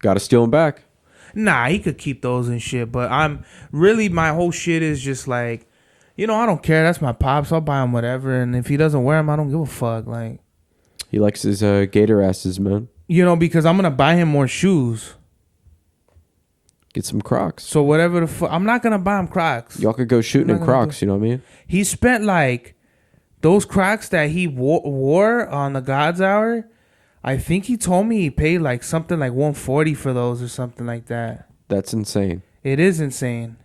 Got to steal them back. Nah, he could keep those and shit. But my whole shit is just like, I don't care. That's my pops. I'll buy him whatever. And if he doesn't wear them, I don't give a fuck. Like, he likes his gator asses, man. Because I'm gonna buy him more shoes. Get some Crocs. So whatever the fuck, I'm not gonna buy him Crocs. Y'all could go shooting in Crocs. You know what I mean? He spent like those Crocs that he wore on the God's Hour. I think he told me he paid like something like $140 for those or something like that. That's insane. It is insane.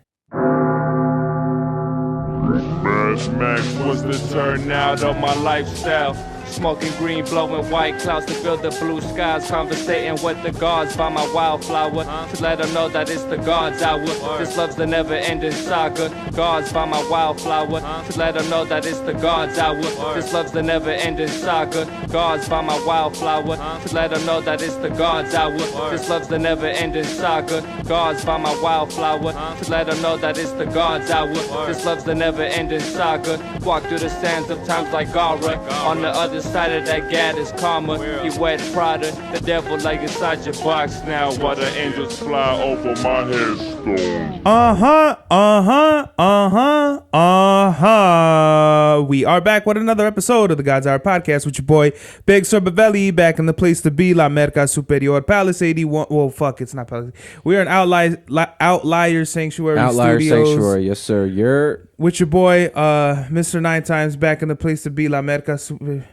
Max was the turnout of my lifestyle. Smoking green, blowing white clouds to build the blue skies. Conversating with the gods by my wildflower to let them know that it's the God's hour. This love's the never-ending saga. Gods by my wildflower to let them know that it's the God's hour. This love's the never-ending saga. Gods by my wildflower to let them know that it's the God's hour. This love's the never-ending saga. Gods by my wildflower to let them know that it's the God's hour. This love's the never-ending saga. Walk through the sands of times like Gara. On the other side of that gad is karma. He wet Prada, the devil like inside your box now. While the angels fly over my headstone. We are back with another episode of the God's Hour podcast with your boy Big Sorbavelli, back in the place to be, La Merca Superior, Palace 81. Well, fuck, it's not Palace. We are an outlier sanctuary. Outlier Studios. sanctuary, yes sir. You're with your boy, Mr. 9 Times, back in the place to be, La Merca Superior.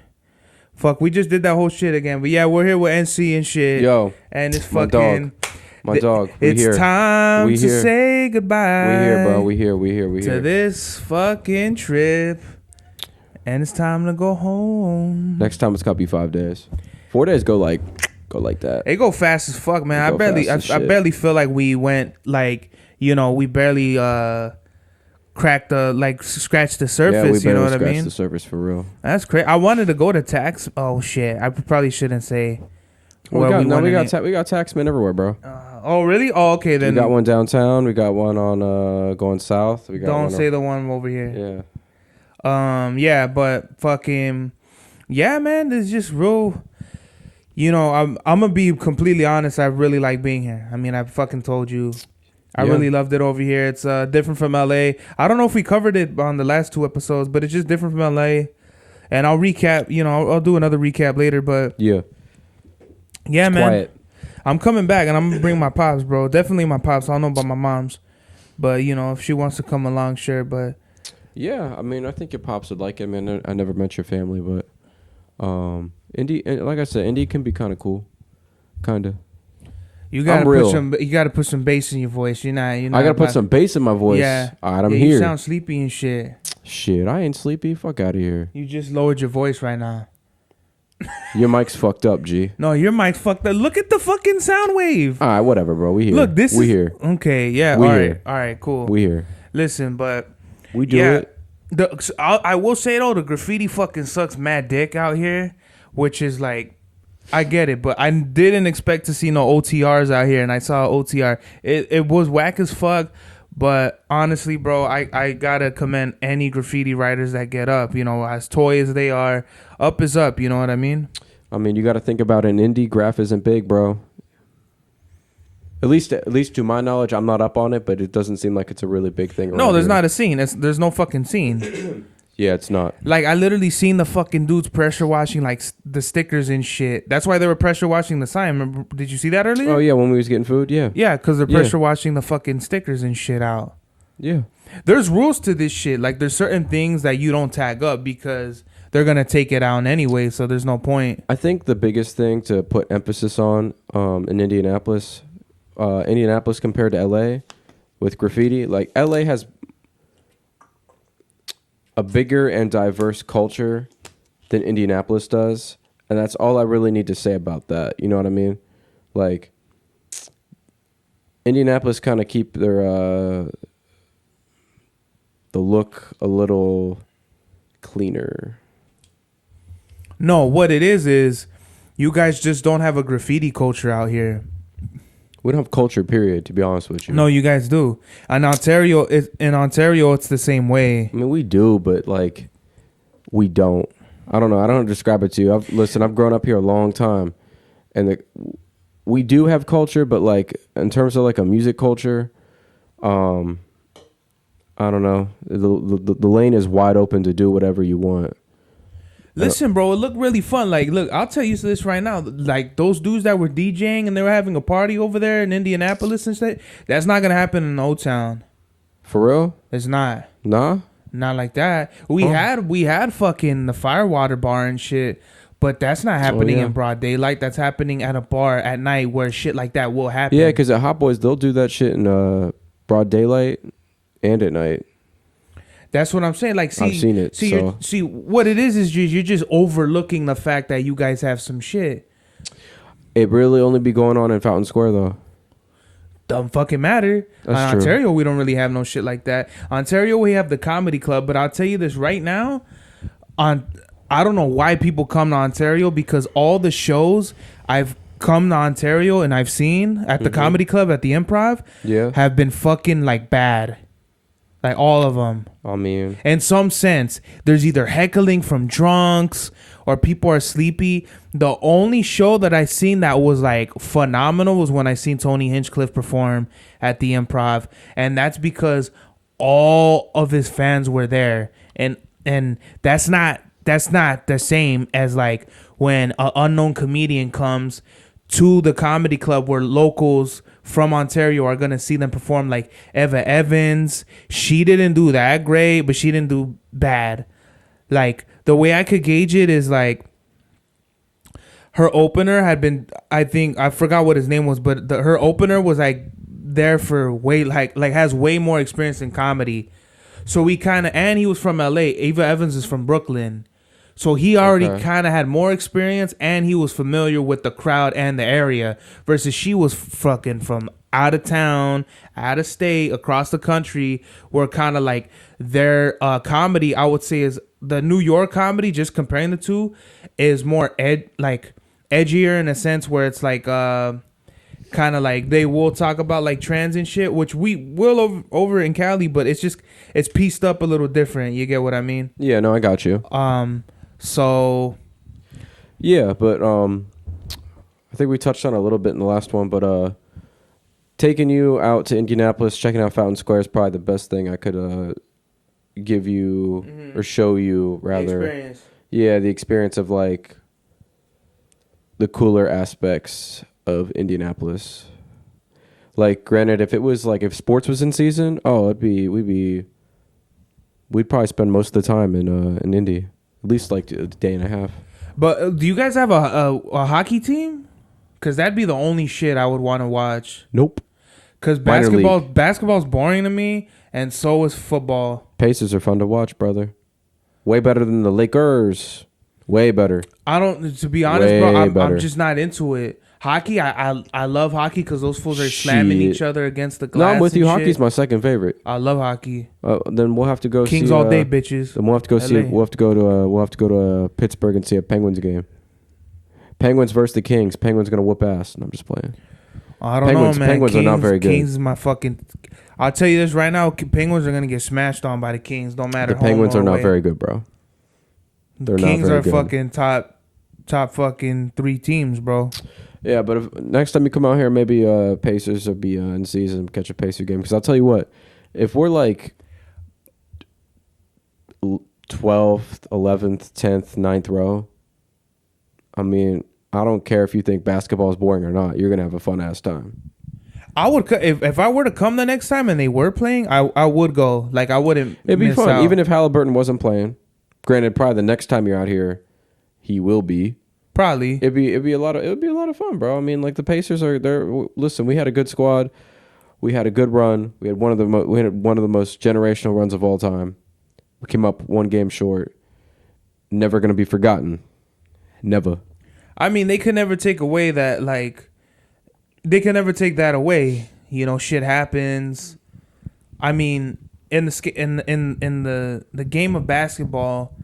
Fuck, we just did that whole shit again. But yeah, we're here with NC and shit. Yo, and it's fucking my dog. It's here. Time to say goodbye. We here, bro. We here. To this fucking trip. And it's time to go home. Next time it's gotta be 5 days. 4 days go like that. They go fast as fuck, man. I barely feel like we went like, we barely cracked scratched the surface. You know what I mean? Scratched the surface for real. That's crazy. I wanted to go to tax. Oh shit! I probably shouldn't say. We got taxmen everywhere, bro. Oh really? Oh okay then. We got one downtown. We got one on going south. We got don't say the one over here. Yeah. Yeah, but fucking, yeah, man. It's just real. I'm gonna be completely honest. I really like being here. I mean, I fucking told you. I really loved it over here. It's different from LA. I don't know if we covered it on the last 2 episodes, but it's just different from LA. And I'll recap, I'll do another recap later, but yeah, man. Quiet. I'm coming back and I'm gonna bring my pops, bro. Definitely my pops. I don't know about my mom's, but if she wants to come along, sure. But yeah, I mean, I think your pops would like it, man. I never met your family, but Indy, like I said, Indy can be kind of cool, kind of. You gotta put some bass in your voice. You're not. I gotta put some bass in my voice. Yeah. All right, I'm here. You sound sleepy and shit. Shit, I ain't sleepy. Fuck out of here. You just lowered your voice right now. Your mic's fucked up, G. No, your mic's fucked up. Look at the fucking sound wave. All right, whatever, bro. We here. Look, we here. Okay, yeah. We all here. Right, all right, cool. We here. Listen, but we do it. I will say though, the graffiti fucking sucks mad dick out here, which is like. I get it, but I didn't expect to see no OTRs out here, and I saw OTR. It was whack as fuck, but honestly, bro, I gotta commend any graffiti writers that get up. As toy as they are, up is up. You know what I mean? I mean, you got to think about an indie graph isn't big, bro. At least to my knowledge, I'm not up on it, but it doesn't seem like it's a really big thing. No, there's not a scene. There's no fucking scene. Yeah, it's not. Like, I literally seen the fucking dudes pressure washing, like, the stickers and shit. That's why they were pressure washing the sign. Remember, did you see that earlier? Oh, yeah, when we was getting food, yeah. Yeah, because they're pressure washing the fucking stickers and shit out. Yeah. There's rules to this shit. Like, there's certain things that you don't tag up because they're going to take it down anyway, so there's no point. I think the biggest thing to put emphasis on in Indianapolis compared to L.A. with graffiti, like, L.A. has a bigger and diverse culture than Indianapolis does, and that's all I really need to say about that. You know what I mean? Like, Indianapolis kind of keep their the look a little cleaner. No, what it is you guys just don't have a graffiti culture out here. We don't have culture, period, to be honest with you. No, you guys do. In Ontario, it's the same way. I mean, we do, but, like, we don't. I don't know. I don't know how to describe it to you. I've grown up here a long time, and we do have culture, but like in terms of like a music culture, I don't know. The lane is wide open to do whatever you want. Listen, bro, it looked really fun. Like, look, I'll tell you this right now. Like, those dudes that were DJing and they were having a party over there in Indianapolis and shit, that's not gonna happen in Old Town. For real? It's not. Nah? Not like that. We had fucking the Firewater bar and shit, but that's not happening in broad daylight. That's happening at a bar at night where shit like that will happen. Yeah, because at Hot Boys, they'll do that shit in broad daylight and at night. That's what I'm saying. Like, see, I've seen it. See, what it is you're just overlooking the fact that you guys have some shit. It really only be going on in Fountain Square though. Don't fucking matter. That's true. Ontario, we don't really have no shit like that. Ontario, we have the comedy club, but I'll tell you this right now. I don't know why people come to Ontario, because all the shows I've come to Ontario and I've seen at the comedy club at the Improv have been fucking like bad. Like all of them. I mean, in some sense, there's either heckling from drunks or people are sleepy. The only show that I seen that was like phenomenal was when I seen Tony Hinchcliffe perform at the Improv, and that's because all of his fans were there, and that's not the same as like when an unknown comedian comes to the comedy club where locals from Ontario are gonna see them perform. Like Eva Evans, she didn't do that great, but she didn't do bad. Like the way I could gauge it is like her opener had been, I think I forgot what his name was, but her opener was like there for way like has way more experience in comedy. So we kind of, and he was from LA. Eva Evans is from Brooklyn. So he already kind of had more experience, and he was familiar with the crowd and the area, versus she was fucking from out of town, out of state, across the country, where kind of like their comedy, I would say, is the New York comedy, just comparing the two, is more edgier in a sense where it's like kind of like they will talk about like trans and shit, which we will over in Cali, but it's pieced up a little different. You get what I mean? Yeah, no, I got you. So yeah, but I think we touched on it a little bit in the last one, but taking you out to Indianapolis, checking out Fountain Square is probably the best thing I could give you or show you, rather. Experience. Yeah, the experience of like the cooler aspects of Indianapolis. Like, granted, if it was like if sports was in season, we'd probably spend most of the time in Indy. At least like a day and a half. But do you guys have a hockey team? Because that'd be the only shit I would want to watch. Nope. Because basketball's boring to me, and so is football. Pacers are fun to watch, brother. Way better than the Lakers. Way better. To be honest, bro, I'm just not into it. Hockey, I love hockey because those fools are slamming each other against the glass. No, I'm with you. Shit. Hockey's my second favorite. I love hockey. Then we'll have to go Kings see, all day, bitches. Then we'll have to go LA. see. We'll have to go to Pittsburgh and see a Penguins game. Penguins versus the Kings. Penguins gonna whoop ass. And I'm just playing. I don't know, man. Penguins are not very good. Kings is my fucking. I'll tell you this right now. Penguins are gonna get smashed on by the Kings. Don't matter. The Penguins are not very good, bro. They're Kings not very are good. fucking top fucking 3 teams, bro. Yeah, but if next time you come out here, maybe Pacers will be in season, catch a Pacer game. Because I'll tell you what, if we're like 12th, 11th, 10th, 9th row, I mean, I don't care if you think basketball is boring or not. You're gonna have a fun ass time. I would if I were to come the next time and they were playing, I would go. Like I wouldn't. It'd be miss fun, out. even if Haliburton wasn't playing. Granted, probably the next time you're out here, he will be. Probably. It'd be a lot of fun, bro. I mean, like the Pacers are there. Listen, we had a good squad. We had a good run. We had one of the most generational runs of all time. We came up one game short. Never gonna be forgotten. Never. I mean, they could never take away that. Like, they can never take that away. You know, shit happens. I mean, in the game of basketball.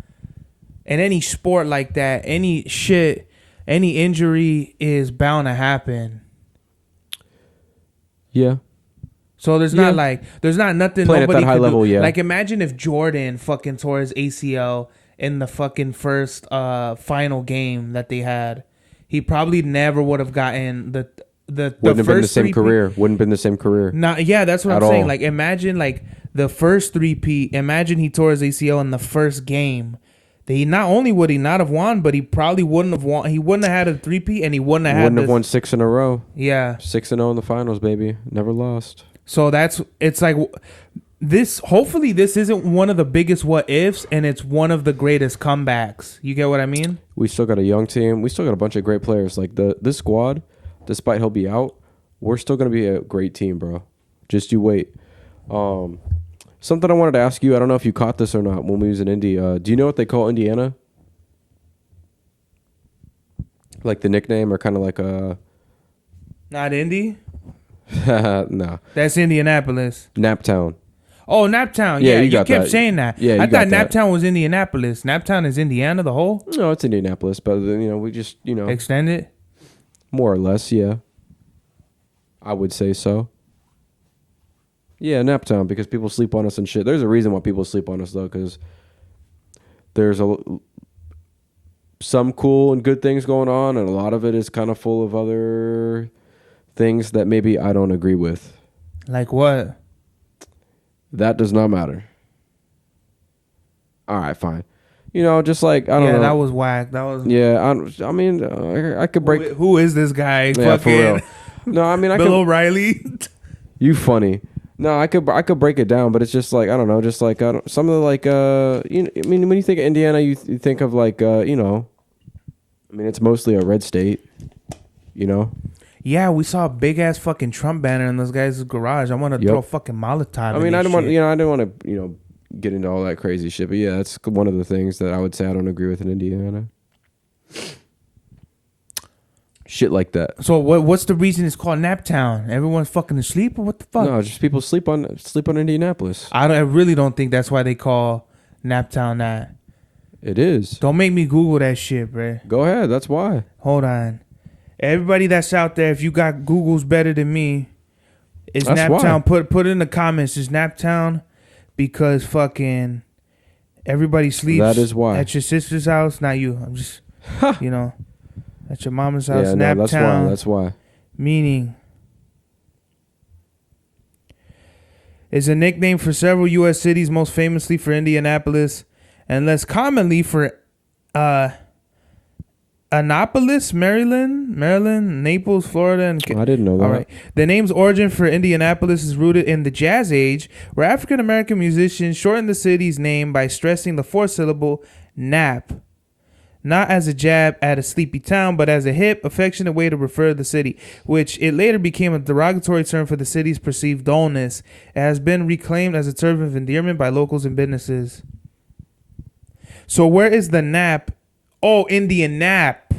In any sport like that, any injury is bound to happen. Yeah. So there's not nothing playing nobody at that high could level, do. yeah. Like imagine if Jordan fucking tore his ACL in the fucking first final game that they had. He probably never would have gotten Wouldn't have been the same career. Wouldn't have been the same career. Yeah, that's what At I'm saying. all. Like, imagine like the first 3-peat. Imagine he tore his ACL in the first game. He not only would he not have won, but he probably wouldn't have won. He wouldn't have had a 3-peat, and he wouldn't have Wouldn't have won 6 in a row. Yeah, 6-0 in the finals, baby. Never lost. so it's like this. Hopefully, this isn't one of the biggest what ifs, and it's one of the greatest comebacks. You get what I mean? We still got a young team. We still got a bunch of great players. Like this squad, despite he'll be out, we're still gonna be a great team, bro. Just you wait. Something I wanted to ask you. I don't know if you caught this or not when we was in Indy. Do you know what they call Indiana? Like the nickname, or kind of like a Not Indy. no, That's Indianapolis. Naptown. Oh, Naptown. Yeah, Yeah, you you got kept that. saying that. Yeah, you I got thought that. Naptown was Indianapolis. Naptown is Indiana, the whole No, it's Indianapolis, but we just extended. more or less, yeah. I would say so. Yeah, Naptown, because people sleep on us and shit. There's a reason why people sleep on us though, because there's some cool and good things going on, and a lot of it is kind of full of other things that maybe I don't agree with. Like what? That does not matter. All right, fine. Just like I don't know. Yeah, that was whack. That was. Yeah, I mean, I could break. Who is this guy? Yeah, for real. Fucking No, I mean, I Bill could. O'Reilly. You funny. No, I could break it down, but it's just like I don't know, just like some of the like I mean, when you think of Indiana, you think of like I mean, it's mostly a red state, Yeah, we saw a big ass fucking Trump banner in this guy's garage. I want to Yep. throw a fucking Molotov. I mean, I didn't want to get into all that crazy shit, but yeah, that's one of the things that I would say I don't agree with in Indiana. Shit like that. So what's the reason it's called Naptown? Everyone's fucking asleep, or what the fuck? No, just people sleep on Indianapolis. I really don't think that's why they call Naptown that. It is. Don't make me Google that shit, bro. Go ahead. That's why. Hold on. Everybody that's out there, if you got Google's better than me, is That's Naptown. why. Put it in the comments. Is Naptown because fucking everybody sleeps That is why. at your sister's house? Not you. I'm just at your mama's house. Yeah, Naptown. no, that's why. That's why. Meaning is a nickname for several U.S. cities, most famously for Indianapolis, and less commonly for Annapolis, Maryland, Naples, Florida, and I didn't know that. all right. The name's origin for Indianapolis is rooted in the Jazz Age, where African American musicians shortened the city's name by stressing the 4-syllable nap. Not as a jab at a sleepy town, but as a hip, affectionate way to refer to the city, which it later became a derogatory term for the city's perceived dullness. It has been reclaimed as a term of endearment by locals and businesses. So where is the nap? Oh, Indian Nap.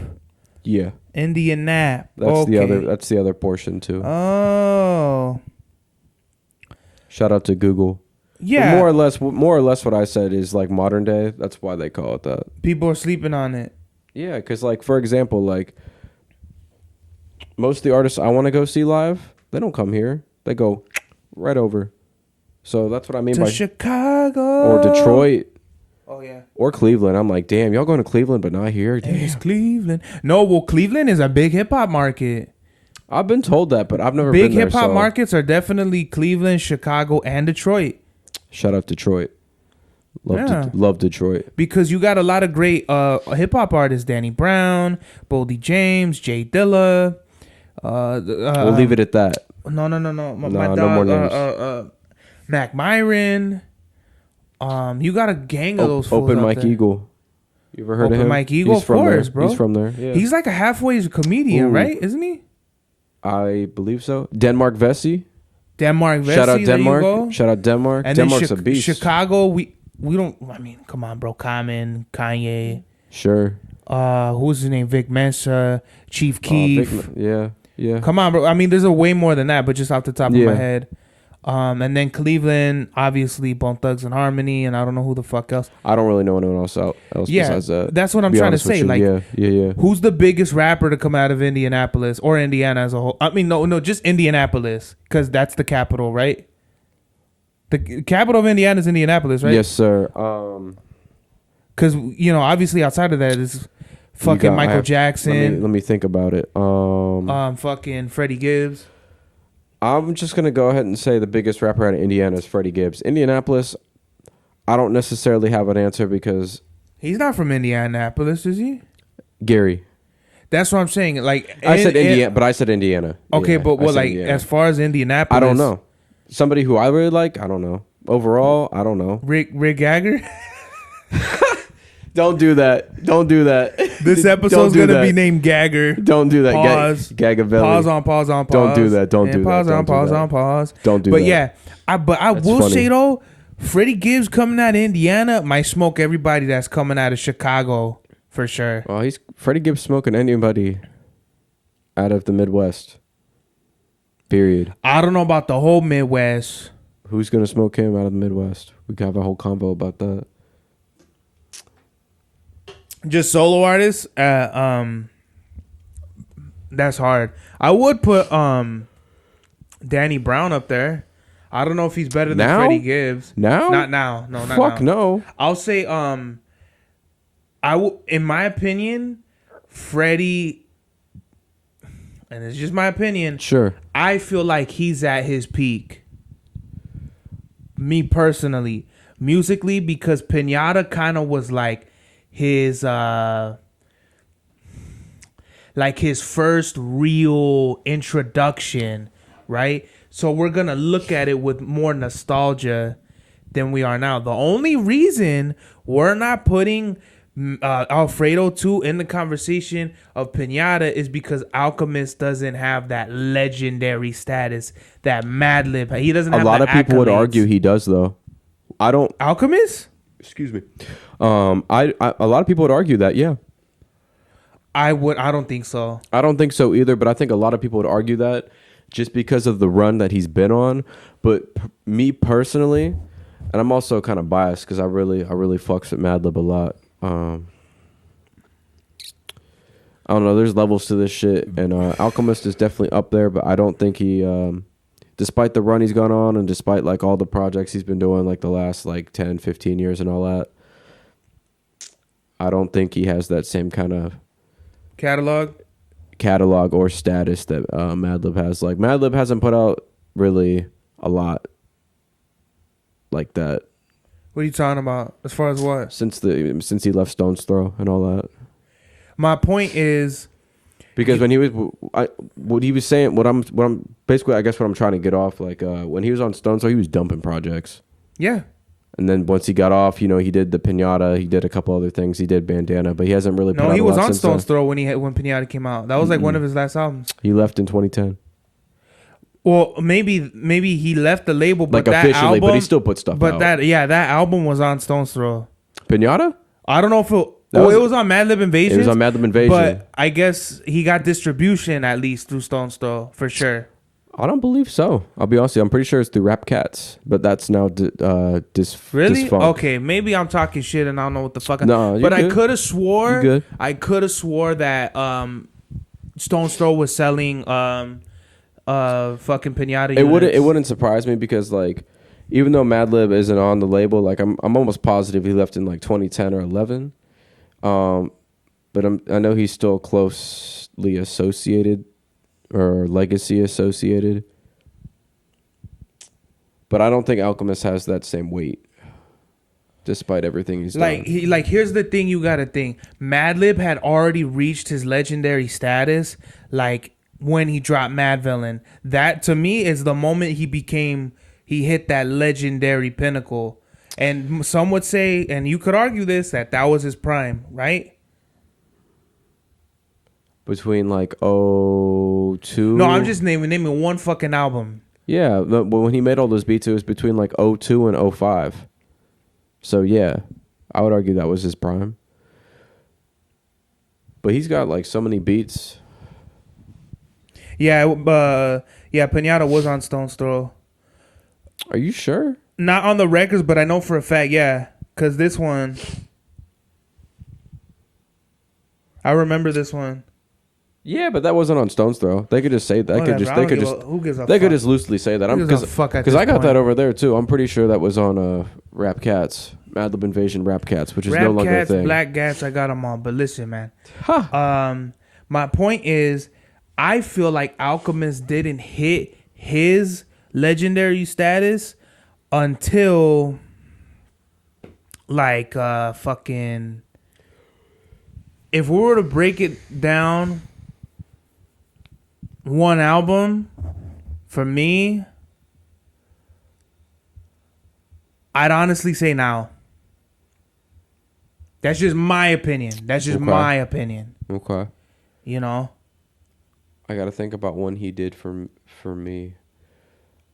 Yeah. Indian Nap. That's Okay. the other portion too. Oh. Shout out to Google. Yeah. But more or less what I said is like modern day. That's why they call it that. People are sleeping on it. Yeah, because like for example, like most of the artists I want to go see live, they don't come here. They go right over. So that's what I mean To by Chicago. or Detroit Oh, yeah. or Cleveland. I'm like, damn, y'all going to Cleveland but not here? Damn. It's Cleveland. No, well, Cleveland is a big hip hop market. I've been told that, but I've never Big been there. hip hop So markets are definitely Cleveland, Chicago, and Detroit. shout out Detroit. Yeah. Love Detroit. Because you got a lot of great hip hop artists: Danny Brown, Boldy James, Jay Dilla. We'll leave it at that. No. My No dog, more names. Mac Myron. You got a gang of those fools Open out Mike there. Eagle. You ever heard of Open him? Mike Eagle, He's of from course, there. bro. He's from there. Yeah. He's like a halfway comedian, Ooh. right? Isn't he? I believe so. Denmark Vesey. Denmark Vesey. Shout out there you Denmark. go. Shout out Denmark. And Denmark's then a beast. Chicago, we don't. I mean, come on, bro. Common, Kanye. Sure. Who's his name? Vic Mensa, Chief Keef. Yeah. Come on, bro. I mean, there's a way more than that, but just off the top of Yeah. my head. And then Cleveland, obviously, Bone Thugs and Harmony, and I don't know who the fuck else. I don't really know anyone else Yeah, besides that. that's what I'm Be trying to honest with say. you. Like, yeah. who's the biggest rapper to come out of Indianapolis or Indiana as a whole? I mean, no, just Indianapolis, because that's the capital, right? The capital of Indiana is Indianapolis, right? Yes, sir. Because, obviously outside of that is Fucking Michael Jackson. Let me think about it. Fucking Freddie Gibbs. I'm just gonna go ahead and say the biggest rapper out of Indiana is Freddie Gibbs. Indianapolis, I don't necessarily have an answer because he's not from Indianapolis, is he? Gary. That's what I'm saying. Like I said Indiana, but I said Indiana. Okay, Yeah, but well, like Indiana. as far as Indianapolis, I don't know. Somebody who I really like, I don't know. Overall, I don't know. Rick Gagger. Don't do that. Don't do that. This episode's gonna be named Gagger. Don't do that. Pause. Gagavelli. Pause on. Pause on. Pause. Don't do that. Don't do that. Pause on. Don't do Pause that. on. Pause. Don't do but that. Yeah, I That's will funny. say though, Freddie Gibbs coming out of Indiana might smoke everybody that's coming out of Chicago for sure. Well, he's Freddie Gibbs smoking anybody out of the Midwest. Period. I don't know about the whole Midwest. Who's gonna smoke him out of the Midwest? We could have a whole convo about that. Just solo artists. That's hard. I would put Danny Brown up there. I don't know if he's better than Now? Freddie Gibbs. Now? Not now. No, not Fuck now. no. I'll say in my opinion, Freddie, and it's just my opinion. Sure. I feel like he's at his peak. Me personally, musically, because Pinata kind of was like his first real introduction, right? So we're gonna look at it with more nostalgia than we are now. The only reason we're not putting Alfredo 2 in the conversation of Pinata is because Alchemist doesn't have that legendary status that Madlib. He doesn't have A lot the of people would accolades. argue he does though. I don't. Alchemist? Excuse me. I a lot of people would argue that. Yeah. I don't think so. I don't think so either, but I think a lot of people would argue that just because of the run that he's been on. But me personally, and I'm also kind of biased because I really fucks with Madlib a lot. I don't know. There's levels to this shit, and Alchemist is definitely up there, but I don't think he, despite the run he's gone on, and despite like all the projects he's been doing like the last like 10, 15 years and all that, I don't think he has that same kind of Catalog or status that Madlib has. Like Madlib hasn't put out really a lot like that. What are you talking about? As far as what? Since he left Stone's Throw and all that. My point is because when he was what he was saying, what I'm basically I guess what I'm trying to get off, like when he was on Stone's Throw, he was dumping projects. Yeah. And then once he got off, he did the Pinata, he did a couple other things, he did Bandana, but he hasn't really put out he a was lot on since Stone's then. Throw when Pinata came out. That was like one of his last albums. He left in 2010. Well, maybe he left the label, but Like that officially, album, but he still put stuff out. But that album was on Stone's Throw. Pinata? I don't know if it was on Madlib Invasion. It was on Madlib Invasion. But I guess he got distribution at least through Stone's Throw for sure. I don't believe so. I'll be honest with you. I'm pretty sure it's through Rap Cats, but that's now Really? Disfunk. Okay, maybe I'm talking shit and I don't know what the fuck. No, you're but good. I could have swore. You're good. I could have swore that Stone's Throw was selling fucking Pinata. It wouldn't surprise me because like even though Madlib isn't on the label, like I'm almost positive he left in like 2010 or 11. But I know he's still closely associated or legacy associated. But I don't think Alchemist has that same weight, despite everything he's done. Here's the thing you gotta think. Madlib had already reached his legendary status, like when he dropped Mad Villain. That to me is the moment he hit that legendary pinnacle. And some would say, and you could argue this, that was his prime, right? Between like 02. No, I'm just naming one fucking album. Yeah, but when he made all those beats, it was between like 02 and 05. So yeah, I would argue that was his prime. But he's got like so many beats. Yeah, Pinata was on Stone's Throw. Are you sure? Not on the records, but I know for a fact, yeah. Because this one, I remember this one. Yeah, but that wasn't on Stone's Throw. They could just say that. Who gives a They fuck? could just loosely say that. Who gives a fuck at Because I this got that point? over there too. I'm pretty sure that was on Rap Cats. Madlib Invasion Rap Cats, which is Rap no longer Cats, a thing. Black Cats, I got them all. But listen, man. My point is, I feel like Alchemist didn't hit his legendary status until like fucking. If we were to break it down, one album for me, I'd honestly say now. That's just my opinion. That's just my opinion. Okay. You know? I got to think about one he did for me.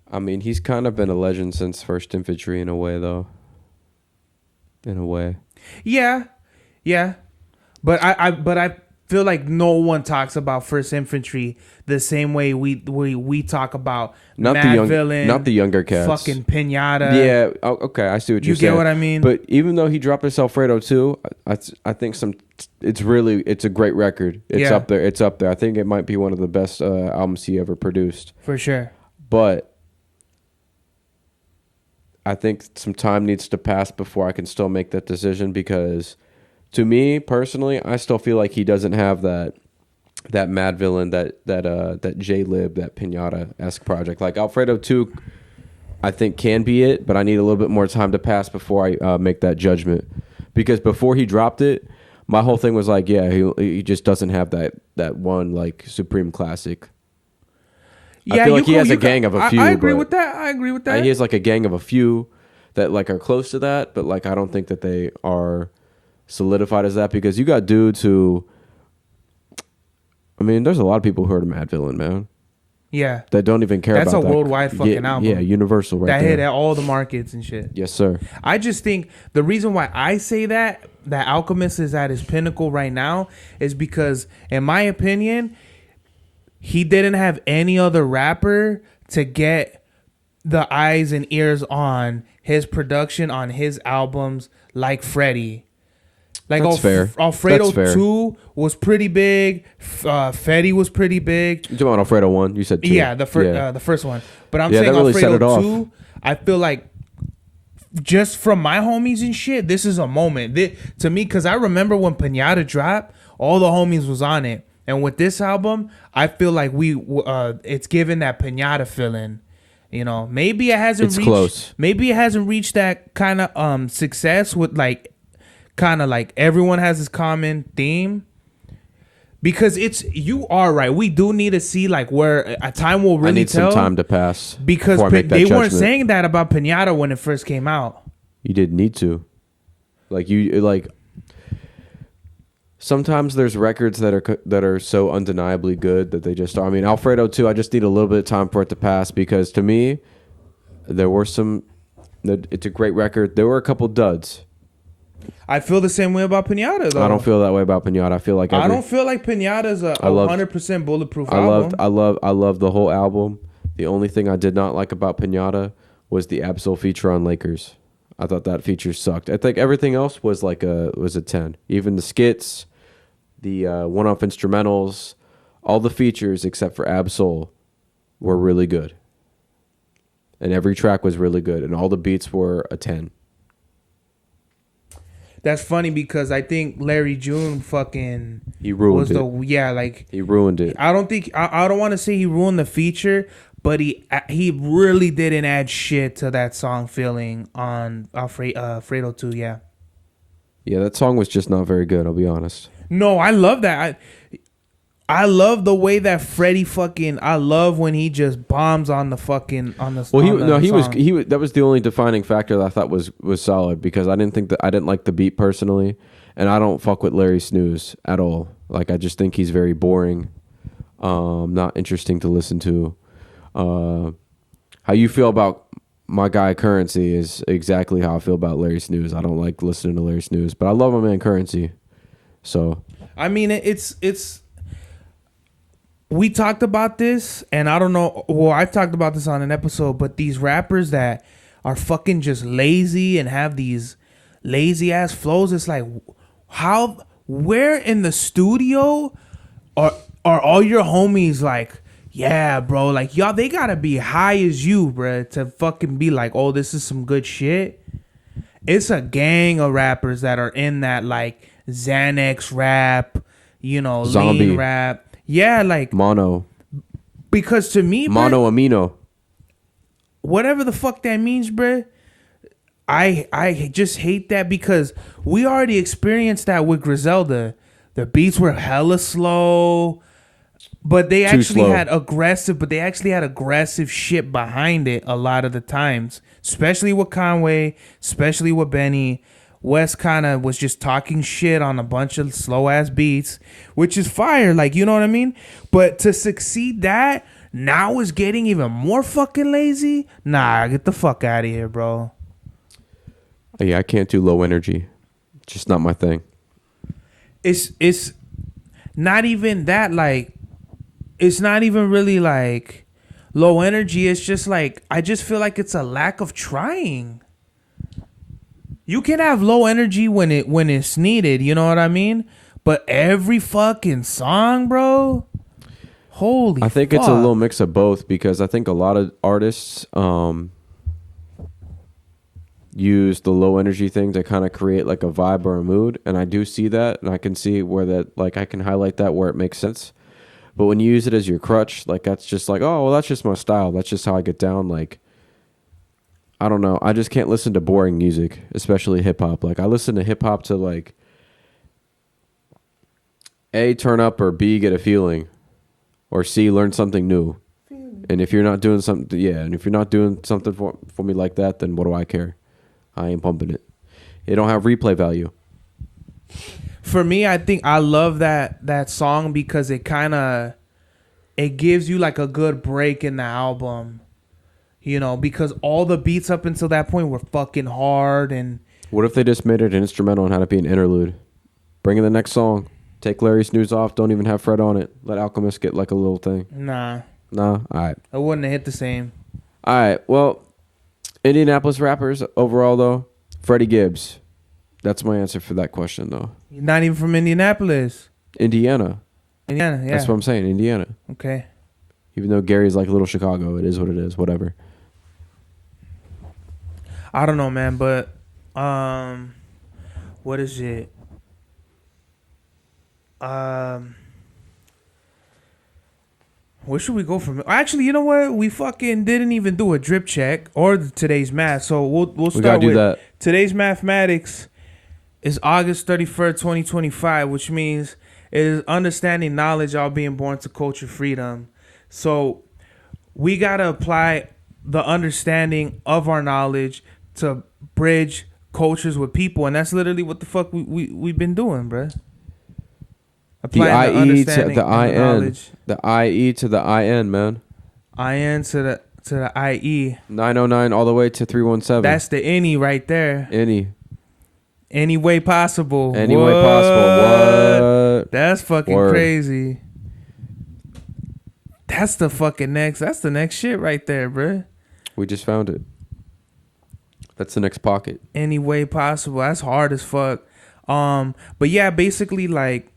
I mean, he's kind of been a legend since First Infantry in a way, though. In a way. Yeah. Yeah. But I feel like no one talks about First Infantry the same way we talk about Madvillain, not the younger cats, fucking Pinata. Yeah, okay, I see what you're saying. You get what I mean? But even though he dropped his Alfredo too, I think it's a great record. It's up there. It's up there. I think it might be one of the best albums he ever produced for sure. But I think some time needs to pass before I can still make that decision, because to me personally, I still feel like he doesn't have that Madvillain, that J-Lib, that Pinata-esque project. Like Alfredo 2, I think can be it, but I need a little bit more time to pass before I make that judgment. Because before he dropped it, my whole thing was like, yeah, he just doesn't have that one like supreme classic. Yeah, I feel like he has a gang of a few. I agree with that. He has like a gang of a few that like are close to that, but like I don't think that they are solidified as that, because you got dudes who, I mean, there's a lot of people who heard of Madvillain, man. Yeah, that don't even care about that. That's a worldwide fucking album. Yeah, universal right there. That hit at all the markets and shit. Yes, sir. I just think the reason why I say that Alchemist is at his pinnacle right now is because, in my opinion, he didn't have any other rapper to get the eyes and ears on his production on his albums like Freddie. Like fair. Alfredo 2 was pretty big. Fetty was pretty big. You talking about Alfredo 1? You said 2. Yeah, the first one. But I'm saying really Alfredo 2, I feel like just from my homies and shit, this is a moment. To me, because I remember when Pinata dropped, all the homies was on it. And with this album, I feel like it's given that Pinata feeling. You know, maybe it hasn't reached close. Maybe it hasn't reached that kind of success with like kind of like everyone has this common theme, because you are right. We do need to see like where a time will really tell. I need some time to pass, because they weren't saying that about Pinata when it first came out. You didn't need to, sometimes there's records that are so undeniably good that they just are. I mean, Alfredo 2, I just need a little bit of time for it to pass, because to me, it's a great record. There were a couple duds. I feel the same way about Pinata, though. I don't feel that way about Pinata. I feel like I don't feel like Pinata's a 100% bulletproof album. I love the whole album. The only thing I did not like about Pinata was the Absol feature on Lakers. I thought that feature sucked. I think everything else was a 10. Even the skits, the one-off instrumentals, all the features except for Absol were really good. And every track was really good, and all the beats were a 10. That's funny, because I think Larry June he ruined it. He ruined it. I don't want to say he ruined the feature, but he really didn't add shit to that song feeling on Alfredo 2. Yeah. Yeah, that song was just not very good, I'll be honest. No, I love that. I love the way that Freddie I love when he just bombs on the fucking on the. Well, he was that was the only defining factor that I thought was solid, because I didn't like the beat personally, and I don't fuck with Larry Snooze at all. Like, I just think he's very boring, not interesting to listen to. How you feel about my guy Currency is exactly how I feel about Larry Snooze. I don't like listening to Larry Snooze, but I love my man Currency. So I mean, it's. We talked about this, and I don't know. Well, I've talked about this on an episode, but these rappers that are fucking just lazy and have these lazy ass flows, it's like, where in the studio are all your homies like, yeah, bro, like, y'all, they gotta be high as you, bro, to fucking be like, oh, this is some good shit. it's a gang of rappers that are in that like Xanax rap, you know, Zombie. lean rap. Yeah, like Mono. because to me, Mono amino. whatever the fuck that means, bruh. I just hate that because we already experienced that with Griselda. The beats were hella slow, but they actually slow. had aggressive shit behind it a lot of the times, especially with Conway, especially with Benny. West kind of was just talking shit on a bunch of slow ass beats, which is fire, like, you know what I mean? But to succeed that now is getting even more fucking lazy. Nah, get the fuck out of here, bro. Yeah, I can't do low energy. Just not my thing. It's not even that, like, it's not even really like low energy. It's just like, I just feel like it's a lack of trying. You can have low energy when it's needed, you know what I mean? But every fucking song, bro, holy I think fuck. it's a little mix of both because I think a lot of artists use the low energy thing to kind of create like a vibe or a mood, and I do see that, and I can see where that, like, I can highlight that where it makes sense. But when you use it as your crutch, like, that's just like, oh well, that's just my style, that's just how I get down. Like, I don't know, I just can't listen to boring music, especially hip-hop. Like, I listen to hip-hop to, like, A, turn up, or B, get a feeling, or C, learn something new. And if you're not doing something, and if you're not doing something for me like that, then what do I care? I ain't pumping it. It don't have replay value. For me, I think I love that song because it gives you like a good break in the album, you know, because all the beats up until that point were fucking hard. And What if they just made it an instrumental and had it be an interlude? Bring in the next song. Take Larry Snooze off. Don't even have Fred on it. Let Alchemist get like a little thing. nah, All right. it wouldn't have hit the same. All right. Well, Indianapolis rappers overall, though, Freddie Gibbs. That's my answer for that question, though. You're not even from Indianapolis. Indiana. Indiana, yeah. That's what I'm saying. Indiana. Okay. Even though Gary's like little Chicago, it is what it is. Whatever. I don't know, man, but what is it? Where should we go from here? Actually, you know what? We fucking didn't even do a drip check or today's math. So we'll We start gotta do with that. today's mathematics is August 31st, 2025, which means it is understanding knowledge all being born to culture freedom. So we got to apply the understanding of our knowledge to bridge cultures with people. And that's literally what the fuck we've been doing, bruh. The Applying IE to understanding the and IN. knowledge. The IE to the IN, man. IN to the IE. 909 all the way to 317. That's the INIE right there. Any way possible. Any way possible. What? That's fucking Word. crazy. That's the next shit right there, bruh. We just found it. That's the next pocket. Any way possible. That's hard as fuck. But yeah, basically like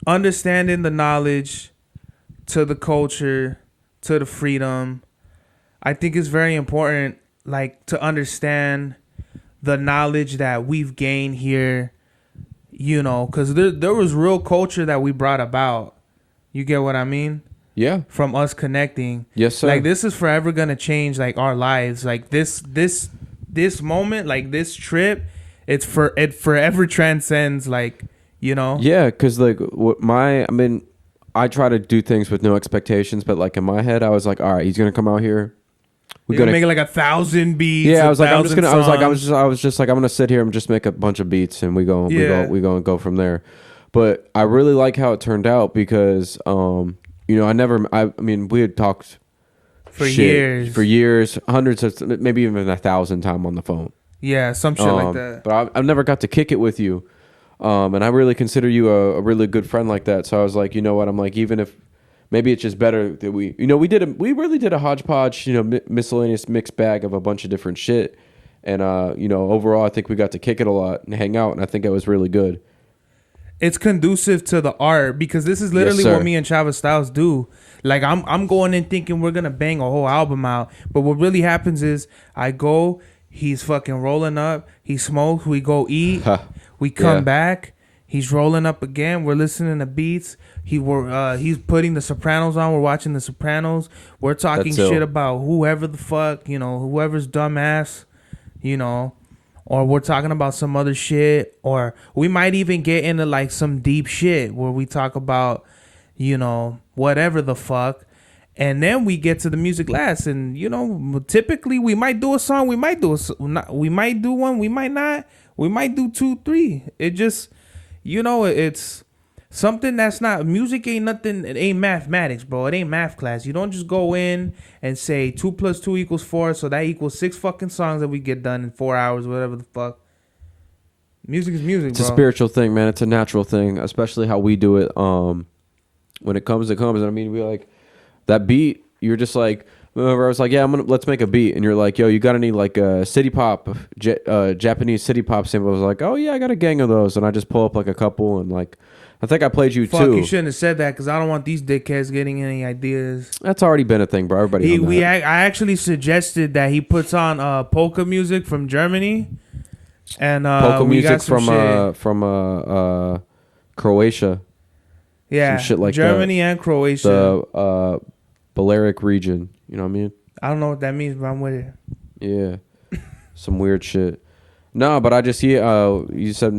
understanding the knowledge to the culture, to the freedom. I think it's very important, like, to understand the knowledge that we've gained here, you know, because there was real culture that we brought about. You get what I mean? Yeah. From us connecting. Yes, sir. Like, this is forever gonna change, like, our lives. Like, this moment, like, this trip, it forever transcends, like, you know? Yeah, because like I try to do things with no expectations, but like in my head, I was like, all right, he's gonna come out here. We're gonna make like 1,000 beats. Yeah, I was like, I'm just 1,000 gonna. I was songs. just like, I'm gonna sit here and just make a bunch of beats, and we go from there. But I really like how it turned out because, you know, I mean, we had talked for years, hundreds of, maybe even 1,000 times on the phone. Yeah, some shit like that. But I've never got to kick it with you. And I really consider you a really good friend like that. So I was like, you know what? I'm like, even if maybe it's just better that we really did a hodgepodge, you know, miscellaneous mixed bag of a bunch of different shit. And, you know, overall, I think we got to kick it a lot and hang out. And I think it was really good. It's conducive to the art because this is literally what me and Travis Styles do. Like, I'm going in thinking we're going to bang a whole album out. But what really happens is I go, He's fucking rolling up. He smokes. We go eat. We come back. He's rolling up again. We're listening to beats. He's putting The Sopranos on. We're watching The Sopranos. We're talking shit about whoever the fuck, whoever's dumbass, or we're talking about some other shit, or we might even get into like some deep shit where we talk about, whatever the fuck. And then we get to the music last, and typically we might do a song, we might do one, we might not, we might do 2, 3. It just, it's something that's not music. Ain't nothing. It ain't mathematics, bro. It ain't math class. You don't just go in and say 2 + 2 = 4, so that equals 6 fucking songs that we get done in 4 hours, whatever the fuck. Music is music, It's bro. a spiritual thing, man. It's a natural thing, especially how we do it. When it comes, it comes. I mean, we like. That beat, you're just like, remember I was like, yeah, let's make a beat. And you're like, yo, you gotta need like a city pop, Japanese city pop sample. I was like, oh yeah, I got a gang of those. And I just pull up like a couple, and like, I think I played you Fuck, too. you shouldn't have said that, because I don't want these dickheads getting any ideas. That's already been a thing, bro. Everybody I actually suggested that he puts on polka music from Germany. And polka we music got some from Croatia. Yeah, some shit like Germany and Croatia. The Balearic region, you know what I mean? I don't know what that means, but I'm with it. Yeah. Some weird shit. No, but I just you said,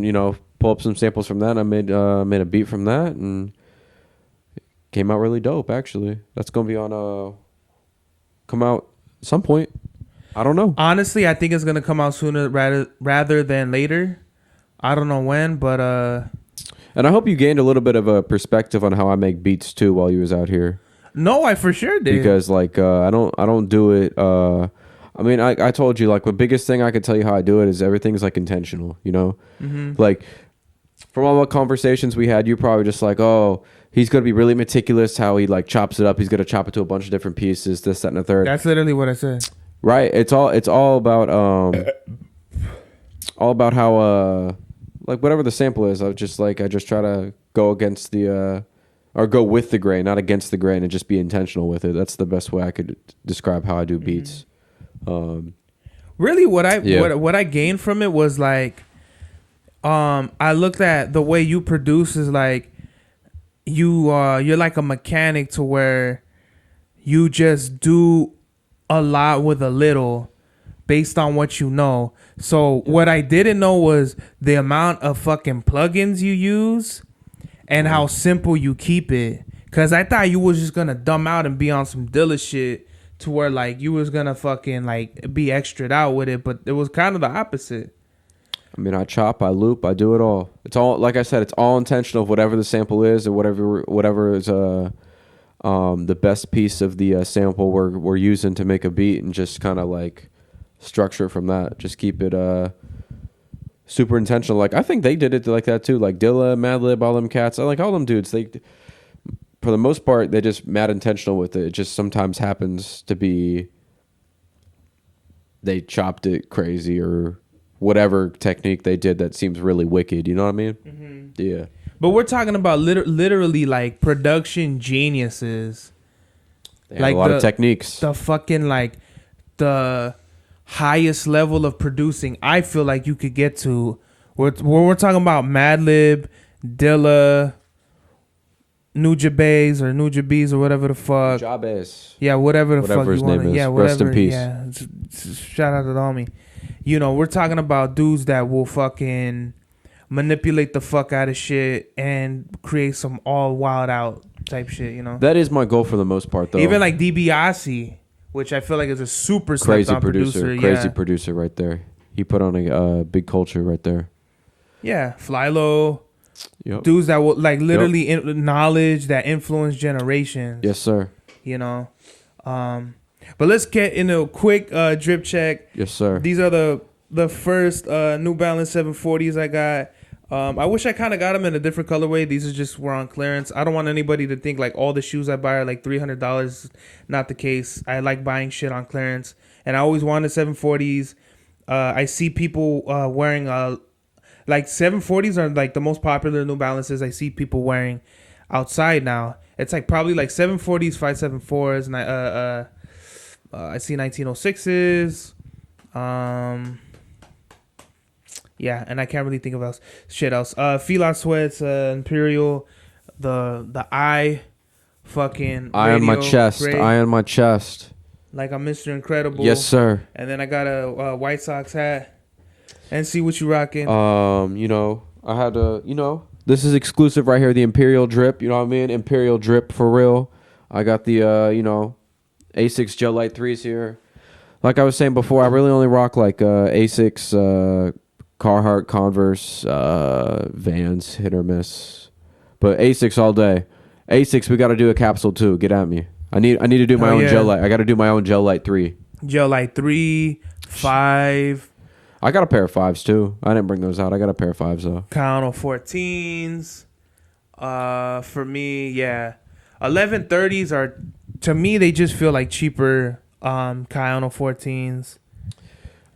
pull up some samples from that. I made a beat from that, and it came out really dope, actually. That's going to be on come out at some point. I don't know. Honestly, I think it's going to come out sooner rather than later. I don't know when, but and I hope you gained a little bit of a perspective on how I make beats too while you was out here. No, I for sure did. Because like I don't do it. I mean, I told you, like, the biggest thing I could tell you how I do it is everything's like intentional. Mm-hmm. Like from all the conversations we had, you're probably just like, oh, he's gonna be really meticulous how he like chops it up. He's gonna chop it to a bunch of different pieces, this, that, and the third. That's literally what I said. Right. It's all about how like whatever the sample is. I just try to go against the or go with the grain, not against the grain, and just be intentional with it. That's the best way I could describe how I do beats. Really, what I gained from it was like, I looked at the way you produce is like, you're like a mechanic to where you just do a lot with a little based on what you know. So what I didn't know was the amount of fucking plugins you use and how simple you keep it. Cause I thought you was just gonna dumb out and be on some Dilla shit to where like you was gonna fucking like be extra'd out with it, but it was kind of the opposite. I mean, I chop, I loop, I do it all. It's all, like I said, it's all intentional of whatever the sample is or whatever is the best piece of the sample we're using to make a beat, and just kind of like structure from that. Just keep it super intentional. Like I think they did it like that too. Like Dilla, Madlib, all them cats. I like all them dudes. They, for the most part, they're just mad intentional with it. It just sometimes happens to be they chopped it crazy or whatever technique they did that seems really wicked. You know what I mean? Mm-hmm. Yeah. But we're talking about literally like production geniuses. They have like a lot of techniques. The fucking like the highest level of producing I feel like you could get to. We're talking about Madlib, Dilla, Nujabes or Nujabes or whatever the fuck. Nujabes. Yeah, whatever the fuck you want. Yeah, whatever. Rest in peace. Yeah, shout out to the homie. We're talking about dudes that will fucking manipulate the fuck out of shit and create some all wild out type shit. That is my goal for the most part, though. Even like DiBiase, which I feel like is a super crazy producer. Crazy producer right there. He put on a big culture right there. Yeah, Flylo. Yep. Dudes that will like literally knowledge that influence generations. Yes, sir. But let's get into a quick drip check. Yes, sir. These are the first New Balance 740s I got. I wish I kind of got them in a different colorway. These were on clearance. I don't want anybody to think like all the shoes I buy are like $300. Not the case. I like buying shit on clearance, and I always wanted 740s. I see people wearing like 740s are like the most popular New Balances I see people wearing outside now. It's like probably like 740s, 574s, and I see 1906s. Yeah, and I can't really think of shit else. Fila sweats, Imperial, the eye, fucking Eye on my radio, chest. great. Eye on my chest. Like I'm Mr. Incredible. Yes, sir. And then I got a White Sox hat. And see what you rocking. I had to, this is exclusive right here, the Imperial drip, you know what I mean? Imperial drip for real. I got the, Asics Gel Light 3s here. Like I was saying before, I really only rock like Asics, Carhartt, Converse, Vans, hit or miss. But Asics all day. Asics, we got to do a capsule too. Get at me. I need to do my own Gel Light. I got to do my own Gel Light 3. Gel Light 3, 5. I got a pair of 5s too. I didn't bring those out. I got a pair of 5s though. Kayano 14s. For me, yeah. 1130s are, to me, they just feel like cheaper Kayano 14s.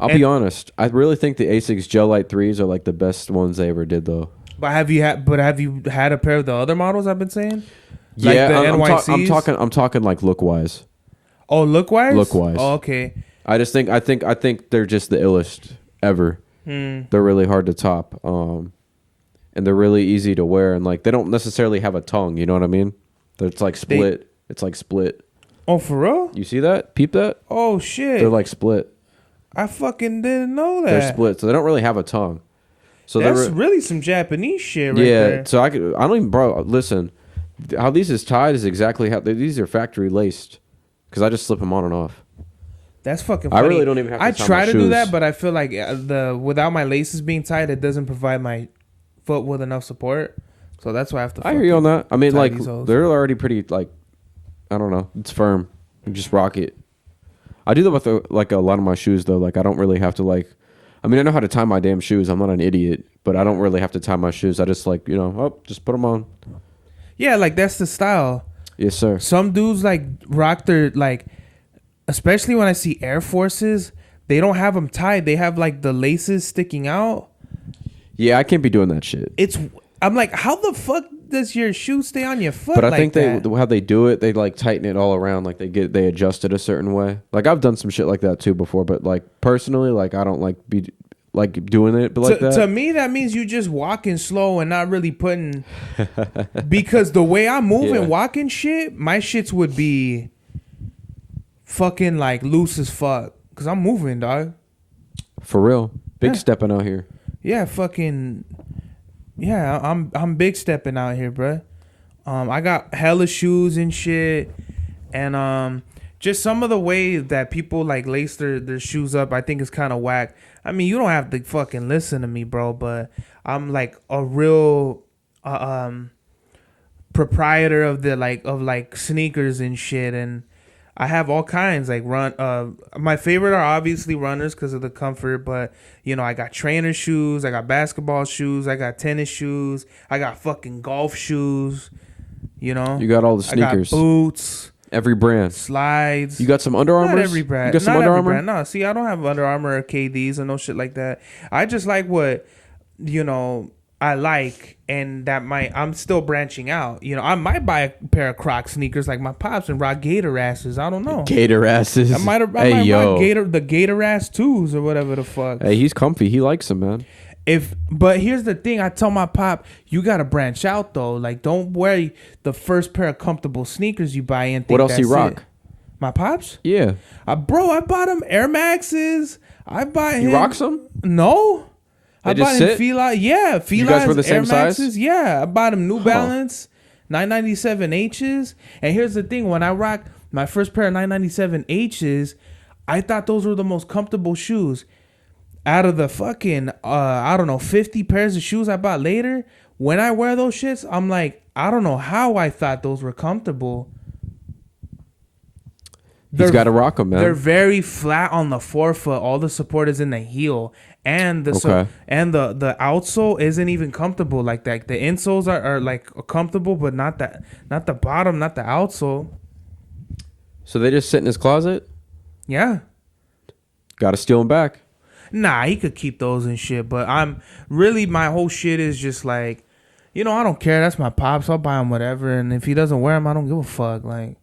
I'll be honest. I really think the Asics Gel Light 3s are like the best ones they ever did though. But have you had a pair of the other models I've been saying? Yeah, like the NYCs? I'm talking like look wise. Oh, look wise? Look wise. Oh, okay. I think they're just the illest ever. They're really hard to top. And they're really easy to wear, and like they don't necessarily have a tongue, you know what I mean? It's like split. It's like split. Oh, for real? You see that? Peep that? Oh shit. They're like split. I fucking didn't know that. They're split, so they don't really have a tongue. So that's really some Japanese shit right yeah, there. so I don't even, bro, listen. How these is tied is exactly how these are factory laced, because I just slip them on and off. That's fucking funny. I really don't even have to I tie try my to shoes. do that, but I feel like without my laces being tied, it doesn't provide my foot with enough support. So that's why I have to. I hear you on that. I mean, tie like these hoes. they're already pretty like, I don't know. It's firm. You just rock it. I do that with like a lot of my shoes though. Like I don't really have to like. I mean, I know how to tie my damn shoes. I'm not an idiot, but I don't really have to tie my shoes. I just like just put them on. Yeah, like that's the style. Yes, sir. Some dudes like rock their like, especially when I see Air Forces, they don't have them tied. They have like the laces sticking out. Yeah, I can't be doing that shit. I'm like, how the fuck does your shoe stay on your foot? But I like think that? how they do it, they like tighten it all around. Like they adjust it a certain way. Like I've done some shit like that too before. But like personally, like I don't like be like doing it. But like that to me, that means you just walking slow and not really putting. Because the way I'm moving, walking shit, my shits would be fucking like loose as fuck. Cause I'm moving, dog. For real, big stepping out here. Yeah, fucking. Yeah, I'm big stepping out here, bruh. I got hella shoes and shit, and just some of the way that people like lace their shoes up, I think is kind of whack. I mean, you don't have to fucking listen to me, bro, but I'm like a real proprietor of the sneakers and shit, and I have all kinds like my favorite are obviously runners because of the comfort, but I got trainer shoes, I got basketball shoes, I got tennis shoes, I got fucking golf shoes, You got all the sneakers. I got boots, every brand, slides. You got some Under Armour? Not every brand. You got some Not Under every Armour? brand. No, see, I don't have Under Armour or KDs or no shit like that. I just like what I like, and that I'm still branching out. I might buy a pair of Croc sneakers like my pops and rock Gator asses. I don't know. Gator asses. I might rock the Gator ass 2s or whatever the fuck. Hey, he's comfy. He likes them, man. But here's the thing. I tell my pop, you gotta branch out though. Like, don't wear the first pair of comfortable sneakers you buy and think what else he rock? It. My pops? Yeah. Bro, I bought him Air Maxes. I bought him. You rocks them? No. I bought him Fila. Yeah, Fila. You guys were the same Air Maxes. size? Yeah, I bought him New Balance 997Hs. And here's the thing: when I rocked my first pair of 997Hs, I thought those were the most comfortable shoes. Out of the fucking 50 pairs of shoes I bought later, when I wear those shits, I'm like, I don't know how I thought those were comfortable. He's got to rock them, man. They're very flat on the forefoot. All the support is in the heel, and the outsole isn't even comfortable like that. The insoles are like comfortable, but not the bottom, not the outsole. So they just sit in his closet? Yeah. Got to steal them back. Nah, he could keep those and shit. But my whole shit is just like, I don't care. That's my pops. I'll buy him whatever, and if he doesn't wear them, I don't give a fuck. Like.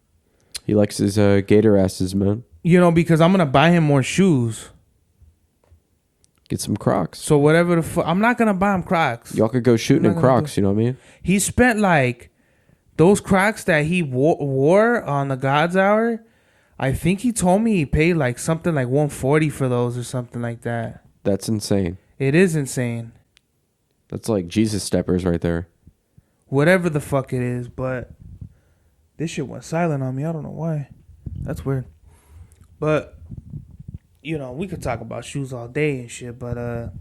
He likes his Gator asses, man. Because I'm gonna buy him more shoes. Get some Crocs. So whatever the fuck, I'm not gonna buy him Crocs. Y'all could go shooting I'm in not gonna Crocs. You know what I mean? He spent like those Crocs that he wore on the God's Hour. I think he told me he paid like something like $140 for those or something like that. That's insane. It is insane. That's like Jesus steppers right there. Whatever the fuck it is, but this shit went silent on me. I don't know why. That's weird. But you know, we could talk about shoes all day and shit, but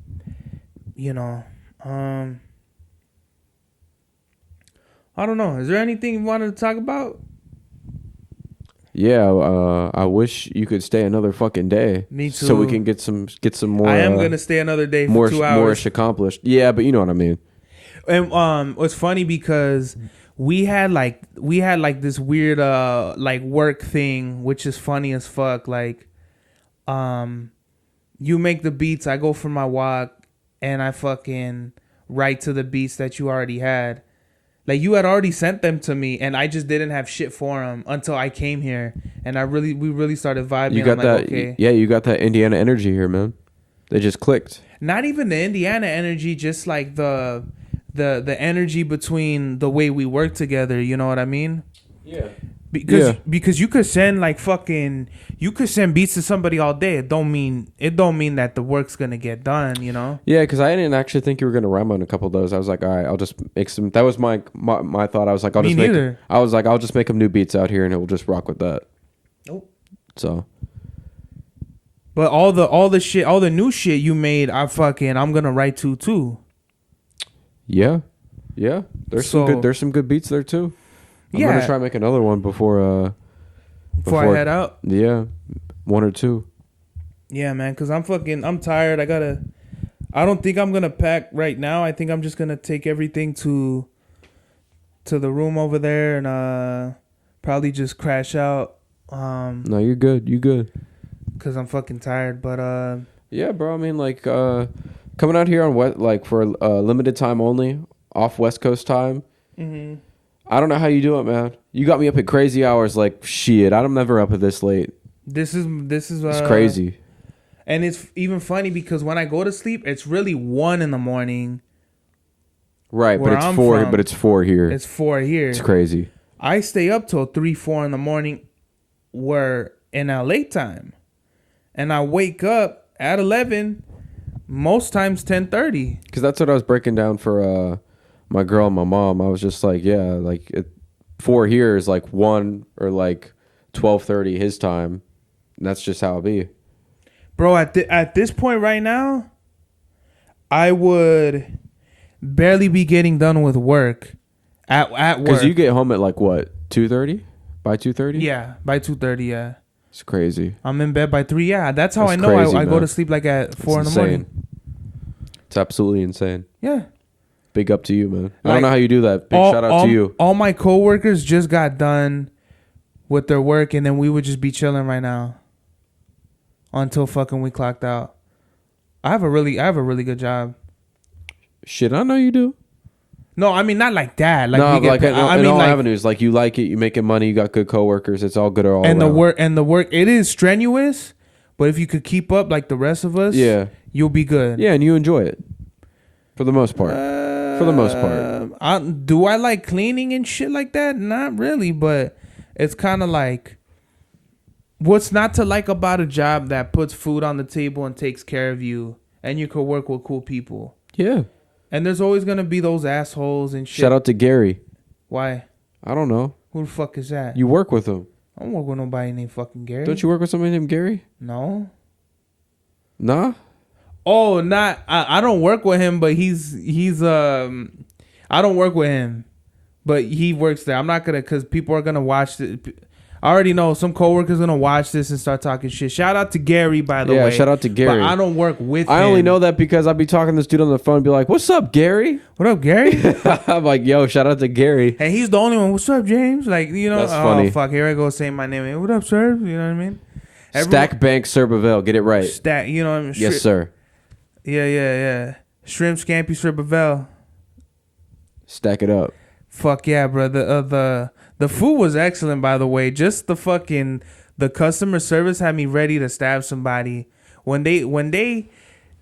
you know, I don't know. Is there anything you wanted to talk about? Yeah, I wish you could stay another fucking day. Me too. So we can get some more. I am gonna stay another day for 2 hours. More accomplished. Yeah, but you know what I mean. And it's funny because we had like this weird like work thing, which is funny as fuck. Like, you make the beats, I go for my walk, and I fucking write to the beats that you already had. Like, you had already sent them to me, and I just didn't have shit for them until I came here, and we really started vibing. You got I'm that? like, okay. Yeah, you got that Indiana energy here, man. They just clicked. Not even the Indiana energy, just like the energy between the way we work together. You know what I mean? Yeah. Because you could send beats to somebody all day. It don't mean that the work's gonna get done, you know? Yeah, because I didn't actually think you were gonna rhyme on a couple of those. I was like, all right, I'll just make some. That was my thought. I was like, I'll just make them new beats out here, and we'll just rock with that. Nope. So. But all the new shit you made, I'm gonna write to too. Yeah. There's some good beats there too. I'm gonna try to make another one before I head out. Yeah, 1 or 2. Yeah, man, cause I'm tired. I don't think I'm gonna pack right now. I think I'm just gonna take everything to the room over there and probably just crash out. No, you're good. You good? Cause I'm fucking tired. But yeah, bro. I mean, like coming out here on for limited time only, off West Coast time. Mm-hmm. I don't know how you do it, man. You got me up at crazy hours. Like shit, I'm never up at this late. This is it's crazy. And it's even funny because when I go to sleep, it's really 1 a.m. Right, but it's 4. But it's 4 here. It's 4 here. It's crazy. I stay up till 3-4 a.m. We're in LA time, and I wake up at 11. Most times 10:30. Because that's what I was breaking down for my girl and my mom. I was just like, yeah, like 4 here is like 1 or like 12:30 his time. And that's just how it be. Bro, at this point right now, I would barely be getting done with work at work. Because you get home at like what, 2:30? By 2:30? Yeah, by 2:30. Yeah. It's crazy. I'm in bed by 3. Yeah, that's how That's I know crazy, I go man. to sleep like at 4 It's in the morning. It's absolutely insane. Yeah. Big up to you, man. I don't know how you do that. Big shout out to you. All my coworkers just got done with their work, and then we would just be chilling right now until fucking we clocked out. I have a really good job. Shit, I know you do. No, I mean not like that. Like no, we get like paid. in all avenues. Like you like it, you making money, you got good coworkers. It's all good all and around. the work it is strenuous, but if you could keep up like the rest of us, yeah, you'll be good. Yeah, and you enjoy it for the most part. For the most part, do I like cleaning and shit like that? Not really, but it's kind of like, what's not to like about a job that puts food on the table and takes care of you, and you could work with cool people. Yeah. And there's always gonna be those assholes and shit. Shout out to Gary. Why? I don't know. Who the fuck is that? You work with him. I don't work with nobody named fucking Gary. Don't you work with somebody named Gary? No. Nah? Oh, not I don't work with him, but he's I don't work with him, but he works there. I'm not gonna, cause people are gonna watch it. I already know some coworkers gonna watch this and start talking shit. Shout out to Gary, by the way. Yeah, shout out to Gary. But I don't work with him. I only know that because I'd be talking to this dude on the phone and be like, "What's up, Gary?" What up, Gary? I'm like, "Yo, shout out to Gary." And he's the only one. What's up, James? Like, you know, That's funny. Oh fuck, here I go saying my name. Hey, what up, sir? You know what I mean? Stack Bank Sirbavel, get it right. Stack, you know what I mean? Yes, sir. Yeah. Shrimp Scampi Sirbavel. Stack it up. Fuck yeah, bro. The food was excellent, by the way. Just the customer service had me ready to stab somebody when they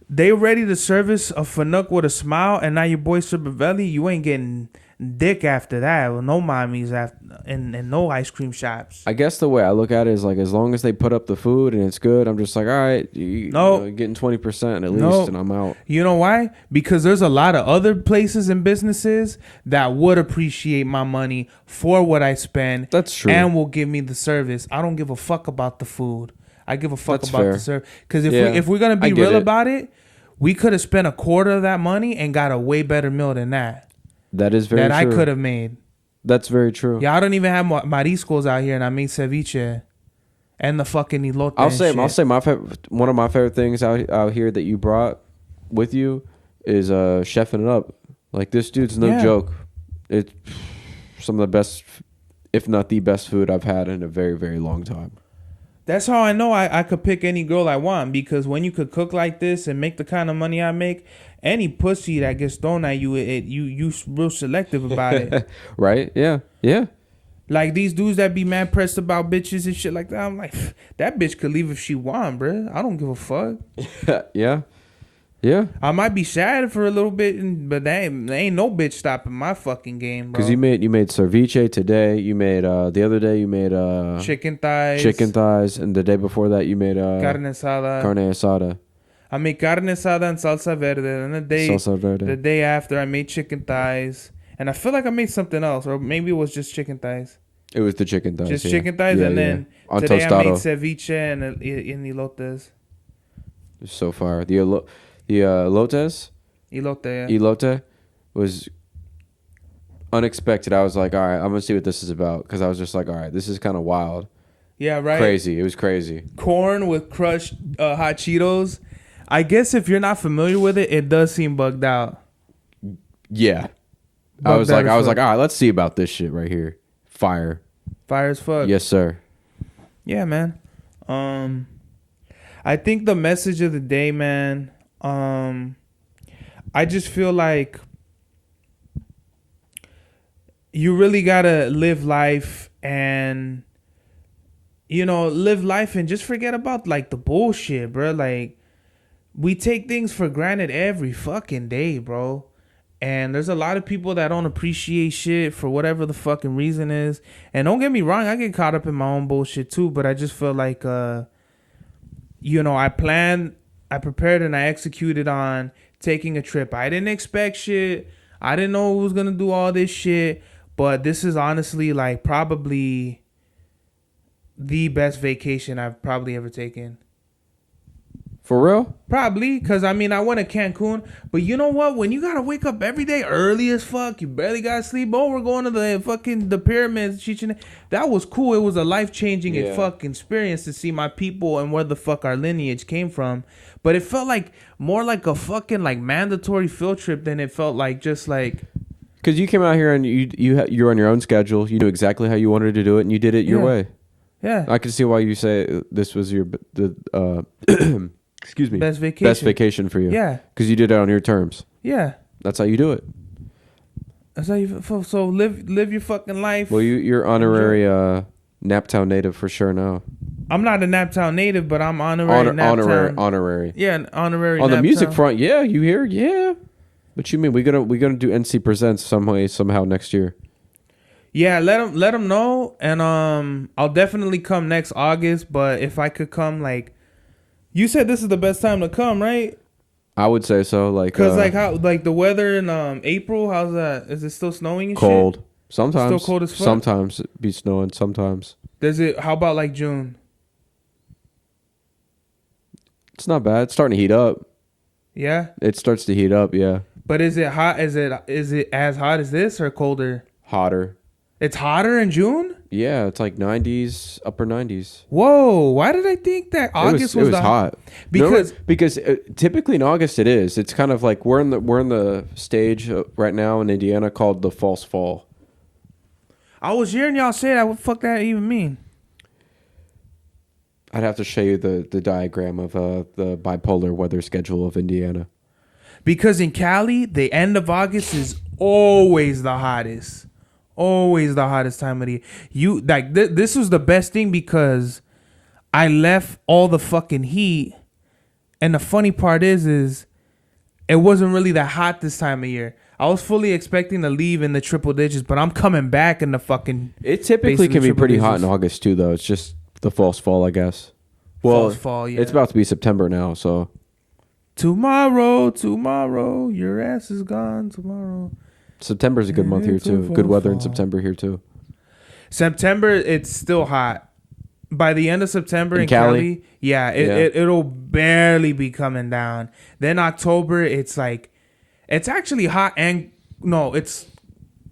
they ready to service a Fanuc with a smile, and now your boy Cervelli, you ain't getting dick after that. Well, no mommies after, and no ice cream shops. I guess the way I look at it is like, as long as they put up the food and it's good, I'm just like, all right, you know, getting 20% at least, and I'm out. You know why? Because there's a lot of other places and businesses that would appreciate my money for what I spend. That's true. And will give me the service. I don't give a fuck about the food. I give a fuck That's about fair. the service. Because if we're gonna be real about it, we could have spent a quarter of that money and got a way better meal than that. That is very true. That I could have made. That's very true. Yeah, I don't even have mariscos out here, and I made ceviche and the fucking elote. I'll say one of my favorite things out here that you brought with you is chefing it up. Like, this dude's no joke. It's some of the best, if not the best, food I've had in a very, very long time. That's how I know I could pick any girl I want, because when you could cook like this and make the kind of money I make, any pussy that gets thrown at you, you real selective about it. Right? Yeah. Yeah. Like these dudes that be mad pressed about bitches and shit like that. I'm like, that bitch could leave if she want, bruh. I don't give a fuck. Yeah. Yeah. I might be sad for a little bit, but there ain't no bitch stopping my fucking game, bro. Because you made ceviche today. You made the other day you made chicken thighs, and the day before that you made carne asada. I made carne asada and salsa verde, and the day after I made chicken thighs, and I feel like I made something else, or maybe it was just chicken thighs. It was the chicken thighs. Just chicken thighs, and then on today tostado. I made ceviche and elotes. So far, the elotes. Elote was unexpected. I was like, all right, I'm gonna see what this is about, because I was just like, all right, this is kind of wild. Yeah, right. Crazy. It was crazy. Corn with crushed hot Cheetos. I guess if you're not familiar with it, it does seem bugged out. Yeah. I was like, all right, let's see about this shit right here. Fire as fuck. Yes, sir. Yeah, man. I think the message of the day, man. I just feel like you really gotta live life and, live life and just forget about like the bullshit, bro. Like, we take things for granted every fucking day, bro. And there's a lot of people that don't appreciate shit for whatever the fucking reason is. And don't get me wrong, I get caught up in my own bullshit too, but I just feel like, I prepared and I executed on taking a trip. I didn't expect shit. I didn't know who was going to do all this shit. But this is honestly like probably the best vacation I've probably ever taken. For real? Probably, because I went to Cancun. But you know what? When you got to wake up every day early as fuck, you barely got to sleep. Oh, we're going to the pyramids. That was cool. It was a life-changing fucking experience to see my people and where the fuck our lineage came from. But it felt like more like a fucking like mandatory field trip than it felt like just like... Because you came out here and you're on your own schedule. You knew exactly how you wanted to do it, and you did it your way. Yeah. I can see why you say this was excuse me. Best vacation for you. Yeah. Because you did it on your terms. Yeah. That's how you do it. That's how you... So live your fucking life. Well, you're honorary Naptown native for sure now. I'm not a Naptown native, but I'm honorary Naptown. Honorary. Yeah, an honorary on Naptown. The music front, yeah, you hear? Yeah. What you mean? We're gonna do NC Presents somehow next year. Yeah, let them know, and I'll definitely come next August. But if I could come, like, you said this is the best time to come, right? I would say so, like, because how the weather in April, how's that? Is it still snowing and cold? Shit? Sometimes still cold as fuck. Sometimes it be snowing. Sometimes. Does it? How about like June? It's not bad. It's starting to heat up. Yeah. It starts to heat up. Yeah. But is it hot? Is it as hot as this or colder? Hotter. It's hotter in June? Yeah, it's like 90s, upper 90s. Whoa, why did I think that August was hot? Because typically in August it is. It's kind of like we're in the stage right now in Indiana called the false fall. I was hearing y'all say that. What the fuck that even mean? I'd have to show you the diagram of the bipolar weather schedule of Indiana. Because in Cali, the end of August is always the hottest. Always the hottest time of the year. This was the best thing because I left all the fucking heat And the funny part is it wasn't really that hot this time of year. I was fully expecting to leave in the triple digits, but I'm coming back in the fucking. It typically can be pretty hot in August too, though. It's just the false fall, I guess. Well, false fall, yeah. It's about to be September now, so. Tomorrow, your ass is gone tomorrow. September's a good month here too. Good weather in September here too. September, it's still hot. By the end of September in Cali, it'll barely be coming down. Then October, it's actually hot and it's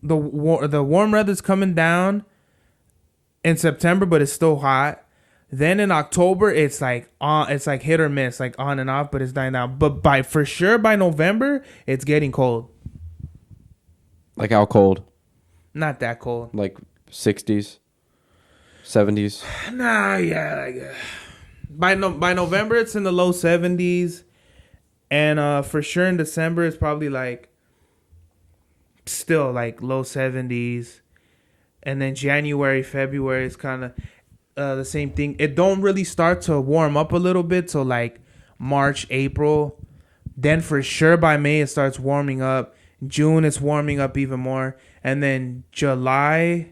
the warm weather's coming down in September, but it's still hot. Then in October, it's like hit or miss, like on and off, but it's dying down. But by November, it's getting cold. Like how cold? Not that cold. Like 60s, 70s. Nah, yeah. By November, it's in the low 70s, and for sure in December, it's probably like still like low 70s, and then January, February is kind of the same thing. It don't really start to warm up a little bit till like March, April. Then for sure by May it starts warming up. June it's warming up even more, and then July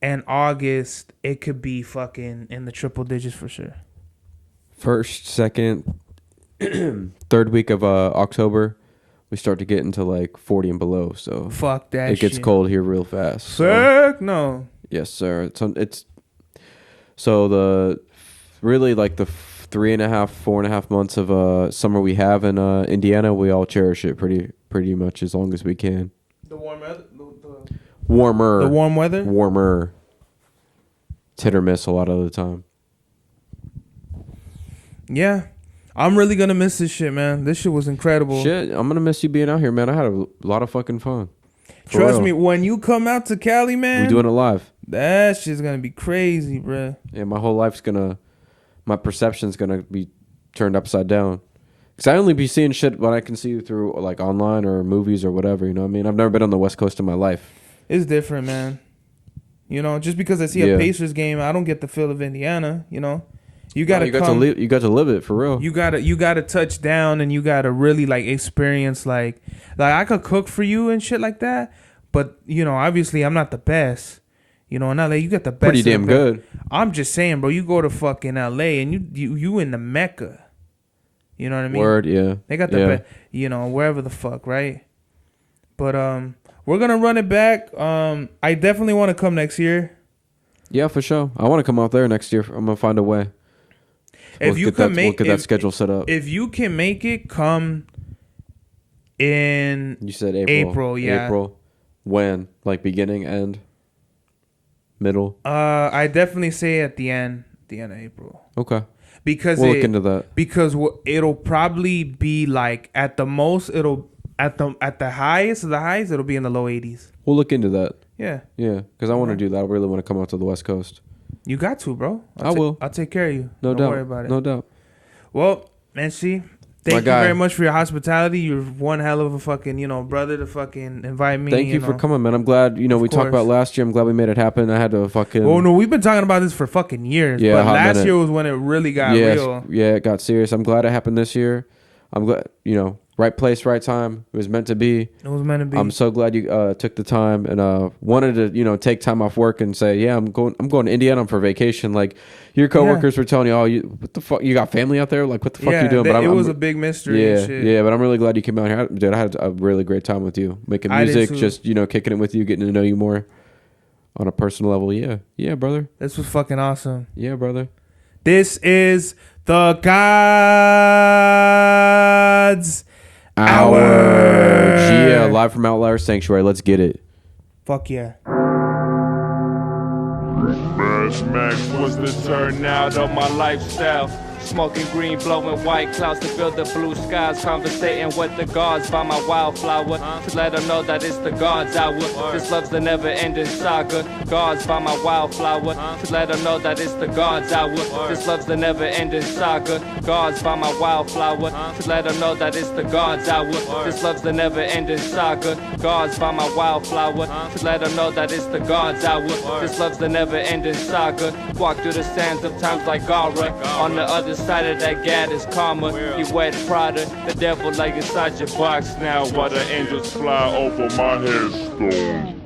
and August it could be fucking in the triple digits for sure. First, second, third week of October, we start to get into like 40 and below. So fuck that. It gets shit. cold here real fast. Fuck no. Yes, sir. It's so the really like the 3.5, 4.5 months of summer we have in Indiana, we all cherish it pretty much as long as we can. The warm weather. Warmer. The warm weather. Warmer. It's hit or miss a lot of the time. Yeah, I'm really gonna miss this shit, man. This shit was incredible. Shit, I'm gonna miss you being out here, man. I had a lot of fucking fun. Trust me, when you come out to Cali, man, we doing it live. That shit's gonna be crazy, bruh. Yeah, my perception's gonna be turned upside down. Cause I only be seeing shit what I can see through like online or movies or whatever. You know what I mean? I've never been on the West Coast in my life. It's different, man. You know, just because I see a Pacers game, I don't get the feel of Indiana. You know, you got to live it for real. You gotta touch down, and you gotta really like experience like I could cook for you and shit like that. But you know, obviously, I'm not the best. You know, in LA, you got the best. Pretty damn good. I'm just saying, bro. You go to fucking LA, and you in the Mecca. You know what I mean? Word, yeah. They got the best. You know, wherever the fuck, right? But we're gonna run it back. I definitely want to come next year. Yeah, for sure. I want to come out there next year. I'm gonna find a way. We'll get that schedule set up. If you can make it, come in. You said April. April, yeah. April. When? Like beginning, end, middle? I definitely say at the end of April. Okay. Because we'll look into that. Because it'll probably be like at the most at the highest of the highs it'll be in the low 80s. We'll look into that. Yeah. Yeah, because I want to do that. I really want to come out to the West Coast. You got to, bro. I will. I'll take care of you. No doubt. Don't worry about it. No doubt. Well, Nancy, thank you very much for your hospitality. You're one hell of a fucking, brother to fucking invite me. Thank you for coming, man. I'm glad, we talked about last year. I'm glad we made it happen. I had to fucking... Oh, no, we've been talking about this for fucking years. Yeah, but last year was when it really got real. Yeah, it got serious. I'm glad it happened this year. I'm glad, right place, right time. It was meant to be. It was meant to be. I'm so glad you took the time and wanted to, take time off work and say, yeah, I'm going to Indiana for vacation. Like your coworkers were telling you, oh, what the fuck? You got family out there? Like what the fuck you doing? But it was a big mystery. Yeah, and shit. Yeah. But I'm really glad you came out here, dude. I had a really great time with you, making music, just kicking it with you, getting to know you more on a personal level. Yeah, brother. This was fucking awesome. Yeah, brother. This is the God's Hour. Yeah, live from Outlier Sanctuary. Let's get it. Fuck yeah. Max was the turnout of my lifestyle. Smoking green, blowing white clouds to build the blue skies. Conversating with the gods by my wildflower to let them know that it's the God's hour. This love's the never-ending saga. Gods by my wildflower to let them know that it's the God's hour. This love's the never-ending saga. Gods by my wildflower to let them know that it's the God's hour. This love's the never-ending saga. Gods by my wildflower to let them know that it's the God's hour. This love's the never-ending saga. Walk through the sands of times like Gara. On the other side of that gat is karma. You wet Prada, the devil like inside your box now. While the angels fly over my headstone.